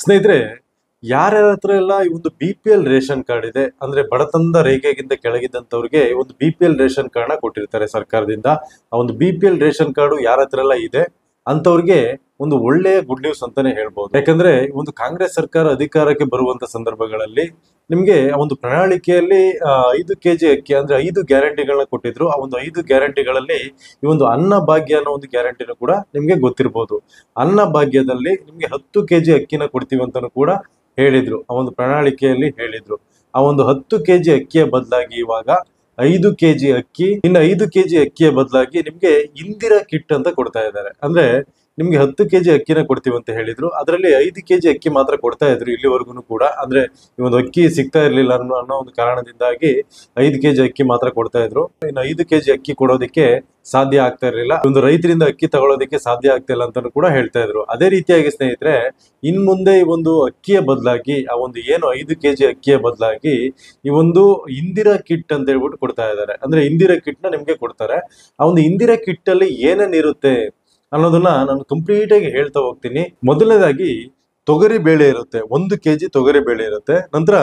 ಸ್ನೇಹಿತರೆ, ಯಾರ್ಯಾರ ಹತ್ರ ಎಲ್ಲ ಈ ಒಂದು BPL ರೇಷನ್ ಕಾರ್ಡ್ ಇದೆ ಅಂದ್ರೆ ಬಡತನದ ರೇಖೆಗಿಂತ ಕೆಳಗಿದ್ದಂಥವ್ರಿಗೆ ಒಂದು BPL ರೇಷನ್ ಕಾರ್ಡ್ನ ಕೊಟ್ಟಿರ್ತಾರೆ ಸರ್ಕಾರದಿಂದ. ಆ ಒಂದು BPL ರೇಷನ್ ಕಾರ್ಡು ಯಾರ ಹತ್ರ ಎಲ್ಲ ಇದೆ ಅಂತವ್ರಿಗೆ ಒಂದು ಒಳ್ಳೆಯ ಗುಡ್ ನ್ಯೂಸ್ ಅಂತಾನೆ ಹೇಳ್ಬೋದು. ಯಾಕಂದ್ರೆ ಒಂದು ಕಾಂಗ್ರೆಸ್ ಸರ್ಕಾರ ಅಧಿಕಾರಕ್ಕೆ ಬರುವಂತ ಸಂದರ್ಭಗಳಲ್ಲಿ ನಿಮ್ಗೆ ಆ ಒಂದು ಪ್ರಣಾಳಿಕೆಯಲ್ಲಿ 5 kg ಅಕ್ಕಿ ಅಂದ್ರೆ 5 ಗ್ಯಾರಂಟಿಗಳನ್ನ ಕೊಟ್ಟಿದ್ರು. ಆ ಒಂದು 5 ಗ್ಯಾರಂಟಿಗಳಲ್ಲಿ ಈ ಒಂದು ಅನ್ನ ಭಾಗ್ಯ ಅನ್ನೋ ಒಂದು ಗ್ಯಾರಂಟಿನೂ ಕೂಡ ನಿಮ್ಗೆ ಗೊತ್ತಿರ್ಬೋದು. ಅನ್ನ ಭಾಗ್ಯದಲ್ಲಿ ನಿಮ್ಗೆ 10 kg ಅಕ್ಕಿನ ಕೊಡ್ತೀವಿ ಅಂತಾನು ಕೂಡ ಹೇಳಿದ್ರು. ಆ ಒಂದು ಪ್ರಣಾಳಿಕೆಯಲ್ಲಿ ಹೇಳಿದ್ರು. ಆ ಒಂದು 10 kg ಅಕ್ಕಿಯ ಬದಲಾಗಿ ಇವಾಗ 5 kg ಅಕ್ಕಿ, ಇನ್ನು 5 kg ಅಕ್ಕಿಯ ಬದಲಾಗಿ ನಿಮ್ಗೆ ಇಂದಿರಾ ಕಿಟ್ ಅಂತ ಕೊಡ್ತಾ ಇದ್ದಾರೆ. ಅಂದ್ರೆ ನಿಮ್ಗೆ 10 kg ಅಕ್ಕಿನ ಕೊಡ್ತೀವಿ ಅಂತ ಹೇಳಿದ್ರು. ಅದರಲ್ಲಿ 5 kg ಅಕ್ಕಿ ಮಾತ್ರ ಕೊಡ್ತಾ ಇದ್ರು ಇಲ್ಲಿವರೆಗೂ ಕೂಡ. ಅಂದ್ರೆ ಈ ಒಂದು ಅಕ್ಕಿ ಸಿಗ್ತಾ ಇರ್ಲಿಲ್ಲ ಅನ್ನೋ ಒಂದು ಕಾರಣದಿಂದಾಗಿ 5 kg ಅಕ್ಕಿ ಮಾತ್ರ ಕೊಡ್ತಾ ಇದ್ರು. ಇನ್ನು 5 kg ಅಕ್ಕಿ ಕೊಡೋದಕ್ಕೆ ಸಾಧ್ಯ ಆಗ್ತಾ ಇರಲಿಲ್ಲ. ಒಂದು ರೈತರಿಂದ ಅಕ್ಕಿ ತಗೊಳ್ಳೋದಕ್ಕೆ ಸಾಧ್ಯ ಆಗ್ತಾ ಇಲ್ಲ ಅಂತಾನು ಕೂಡ ಹೇಳ್ತಾ ಇದ್ರು. ಅದೇ ರೀತಿಯಾಗಿ ಸ್ನೇಹಿತರೆ, ಇನ್ ಮುಂದೆ ಈ ಒಂದು ಅಕ್ಕಿಯ ಬದಲಾಗಿ ಆ ಒಂದು ಏನು 5 kg ಅಕ್ಕಿಯ ಬದಲಾಗಿ ಈ ಒಂದು ಇಂದಿರಾ ಕಿಟ್ ಅಂತ ಹೇಳ್ಬಿಟ್ಟು ಕೊಡ್ತಾ ಇದ್ದಾರೆ. ಅಂದ್ರೆ ಇಂದಿರಾ ಕಿಟ್ ನ ನಿಮ್ಗೆ ಕೊಡ್ತಾರೆ. ಆ ಒಂದು ಇಂದಿರಾ ಕಿಟ್ ಅಲ್ಲಿ ಏನೇನಿರುತ್ತೆ ಅನ್ನೋದನ್ನ ನಾನು ಕಂಪ್ಲೀಟ್ ಆಗಿ ಹೇಳ್ತಾ ಹೋಗ್ತೀನಿ. ಮೊದಲನೇದಾಗಿ ತೊಗರಿ ಬೇಳೆ ಇರುತ್ತೆ, 1 kg ತೊಗರಿ ಬೇಳೆ ಇರುತ್ತೆ. ನಂತರ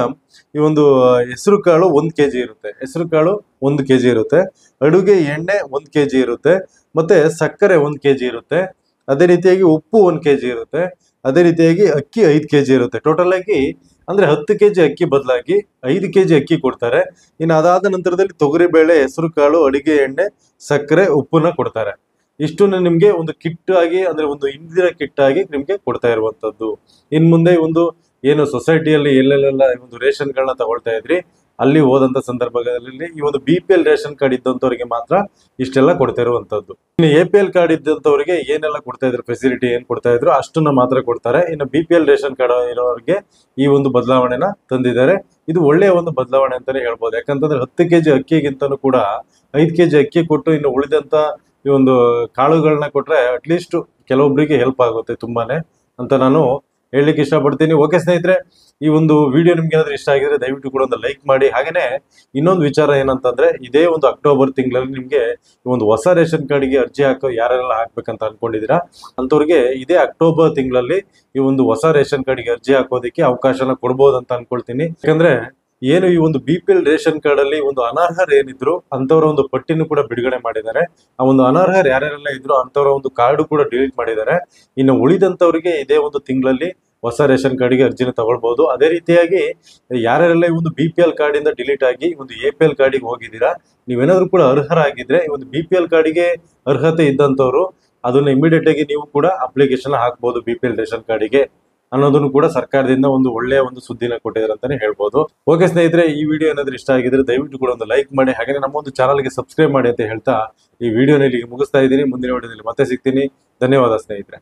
ಈ ಒಂದು ಹೆಸರು ಕಾಳು 1 kg ಇರುತ್ತೆ, ಹೆಸರು ಕಾಳು 1 kg ಇರುತ್ತೆ. ಅಡುಗೆ ಎಣ್ಣೆ 1 kg ಇರುತ್ತೆ. ಮತ್ತೆ ಸಕ್ಕರೆ 1 kg ಇರುತ್ತೆ. ಅದೇ ರೀತಿಯಾಗಿ ಉಪ್ಪು 1 kg ಇರುತ್ತೆ. ಅದೇ ರೀತಿಯಾಗಿ ಅಕ್ಕಿ 5 kg ಇರುತ್ತೆ. ಟೋಟಲ್ ಆಗಿ ಅಂದ್ರೆ 10 kg ಅಕ್ಕಿ ಬದಲಾಗಿ 5 kg ಅಕ್ಕಿ ಕೊಡ್ತಾರೆ. ಇನ್ನು ಅದಾದ ನಂತರದಲ್ಲಿ ತೊಗರಿ ಬೇಳೆ, ಹೆಸರು ಕಾಳು, ಅಡಿಗೆ ಎಣ್ಣೆ, ಸಕ್ಕರೆ, ಉಪ್ಪನ್ನ ಕೊಡ್ತಾರೆ. ಇಷ್ಟನ್ನು ನಿಮ್ಗೆ ಒಂದು ಕಿಟ್ ಆಗಿ ಅಂದ್ರೆ ಒಂದು ಇಂದಿರಾ ಕಿಟ್ ಆಗಿ ನಿಮ್ಗೆ ಕೊಡ್ತಾ ಇರುವಂತದ್ದು. ಇನ್ ಮುಂದೆ ಒಂದು ಏನು ಸೊಸೈಟಿಯಲ್ಲಿ ಎಲ್ಲೆಲ್ಲ ಒಂದು ರೇಷನ್ಗಳನ್ನ ತಗೊಳ್ತಾ ಇದ್ರಿ, ಅಲ್ಲಿ ಹೋದಂತ ಸಂದರ್ಭಗಳಲ್ಲಿ ಈ ಒಂದು BPL ರೇಷನ್ ಕಾರ್ಡ್ ಇದ್ದಂತವರಿಗೆ ಮಾತ್ರ ಇಷ್ಟೆಲ್ಲ ಕೊಡ್ತಾ ಇರುವಂತದ್ದು. ಇನ್ನು APL ಕಾರ್ಡ್ ಇದ್ದಂತವರಿಗೆ ಏನೆಲ್ಲ ಕೊಡ್ತಾ ಇದ್ರು, ಫೆಸಿಲಿಟಿ ಏನ್ ಕೊಡ್ತಾ ಇದ್ರು ಅಷ್ಟನ್ನ ಮಾತ್ರ ಕೊಡ್ತಾರೆ. ಇನ್ನು BPL ರೇಷನ್ ಕಾರ್ಡ್ ಇರೋರಿಗೆ ಈ ಒಂದು ಬದಲಾವಣೆನ ತಂದಿದ್ದಾರೆ. ಇದು ಒಳ್ಳೆಯ ಒಂದು ಬದಲಾವಣೆ ಅಂತಾನೆ ಹೇಳ್ಬೋದು. ಯಾಕಂತಂದ್ರೆ 10 kg ಅಕ್ಕಿಗಿಂತನೂ ಕೂಡ 5 kg ಅಕ್ಕಿ ಕೊಟ್ಟು ಇನ್ನು ಉಳಿದಂತ ಈ ಒಂದು ಕಾಳುಗಳನ್ನ ಕೊಟ್ರೆ ಅಟ್ಲೀಸ್ಟ್ ಕೆಲವೊಬ್ಬರಿಗೆ ಹೆಲ್ಪ್ ಆಗುತ್ತೆ ತುಂಬಾನೇ ಅಂತ ನಾನು ಹೇಳಲಿಕ್ಕೆ ಇಷ್ಟಪಡ್ತೀನಿ. ಓಕೆ ಸ್ನೇಹಿತರೆ, ಈ ಒಂದು ವಿಡಿಯೋ ನಿಮ್ಗೆ ಏನಾದ್ರೂ ಇಷ್ಟ ಆಗಿದ್ರೆ ದಯವಿಟ್ಟು ಕೂಡ ಒಂದು ಲೈಕ್ ಮಾಡಿ. ಹಾಗೇನೆ ಇನ್ನೊಂದು ವಿಚಾರ ಏನಂತಂದ್ರೆ, ಇದೇ ಒಂದು ಅಕ್ಟೋಬರ್ ತಿಂಗಳಲ್ಲಿ ನಿಮ್ಗೆ ಈ ಒಂದು ಹೊಸ ರೇಷನ್ ಕಾರ್ಡ್ಗೆ ಅರ್ಜಿ ಯಾರೆಲ್ಲ ಹಾಕ್ಬೇಕಂತ ಅನ್ಕೊಂಡಿದೀರಾ ಅಂತವ್ರಿಗೆ ಇದೇ ಅಕ್ಟೋಬರ್ ತಿಂಗಳಲ್ಲಿ ಈ ಒಂದು ಹೊಸ ರೇಷನ್ ಕಾರ್ಡ್ಗೆ ಅರ್ಜಿ ಹಾಕೋದಕ್ಕೆ ಅವಕಾಶನ ಕೊಡ್ಬೋದು ಅಂತ ಅನ್ಕೊಳ್ತೀನಿ. ಯಾಕಂದ್ರೆ ಏನು ಈ ಒಂದು BPL ರೇಷನ್ ಕಾರ್ಡ್ ಅಲ್ಲಿ ಒಂದು ಅನರ್ಹರು ಏನಿದ್ರು ಅಂತವರ ಒಂದು ಪಟ್ಟಿನೂ ಕೂಡ ಬಿಡುಗಡೆ ಮಾಡಿದ್ದಾರೆ. ಆ ಒಂದು ಅನರ್ಹರು ಯಾರ್ಯಾರೆಲ್ಲ ಇದ್ರು ಅಂತವರ ಒಂದು ಕಾರ್ಡು ಕೂಡ ಡಿಲೀಟ್ ಮಾಡಿದ್ದಾರೆ. ಇನ್ನು ಉಳಿದಂತವರಿಗೆ ಇದೇ ಒಂದು ತಿಂಗಳಲ್ಲಿ ಹೊಸ ರೇಷನ್ ಕಾರ್ಡ್ಗೆ ಅರ್ಜಿನ ತಗೊಳ್ಬಹುದು. ಅದೇ ರೀತಿಯಾಗಿ ಯಾರ್ಯಾರೆಲ್ಲ ಈ ಒಂದು BPL ಕಾರ್ಡ್ ಇಂದ ಡಿಲೀಟ್ ಆಗಿ ಒಂದು APL ಕಾರ್ಡಿಗೆ ಹೋಗಿದ್ದೀರಾ, ನೀವೇನಾದ್ರೂ ಕೂಡ ಅರ್ಹರಾಗಿದ್ರೆ ಈ ಒಂದು BPL ಕಾರ್ಡಿಗೆ ಅರ್ಹತೆ ಇದ್ದಂತವ್ರು ಅದನ್ನ ಇಮಿಡಿಯೇಟ್ ಆಗಿ ನೀವು ಕೂಡ ಅಪ್ಲಿಕೇಶನ್ ಹಾಕ್ಬಹುದು BPL ರೇಷನ್ ಕಾರ್ಡಿಗೆ ಅನ್ನೋದನ್ನು ಕೂಡ ಸರ್ಕಾರದಿಂದ ಒಂದು ಒಳ್ಳೆಯ ಒಂದು ಸುದ್ದಿನ ಕೊಟ್ಟಿದ್ದಾರೆ ಅಂತಾನೆ ಹೇಳ್ಬೋದು. ಓಕೆ ಸ್ನೇಹಿತರೆ, ಈ ವಿಡಿಯೋ ಏನಾದ್ರೂ ಇಷ್ಟ ಆಗಿದ್ರೆ ದಯವಿಟ್ಟು ಕೂಡ ಒಂದು ಲೈಕ್ ಮಾಡಿ. ಹಾಗೆ ನಮ್ಮ ಒಂದು ಚಾನಲ್ಗೆ ಸಬ್ಸ್ಕ್ರೈಬ್ ಮಾಡಿ ಅಂತ ಹೇಳ್ತಾ ಈ ವಿಡಿಯೋನ ಇಲ್ಲಿಗೆ ಮುಗಿಸ್ತಾ ಇದ್ದೀನಿ. ಮುಂದಿನ ವಿಡಿಯೋದಲ್ಲಿ ಮತ್ತೆ ಸಿಗ್ತೀನಿ. ಧನ್ಯವಾದ ಸ್ನೇಹಿತರೆ.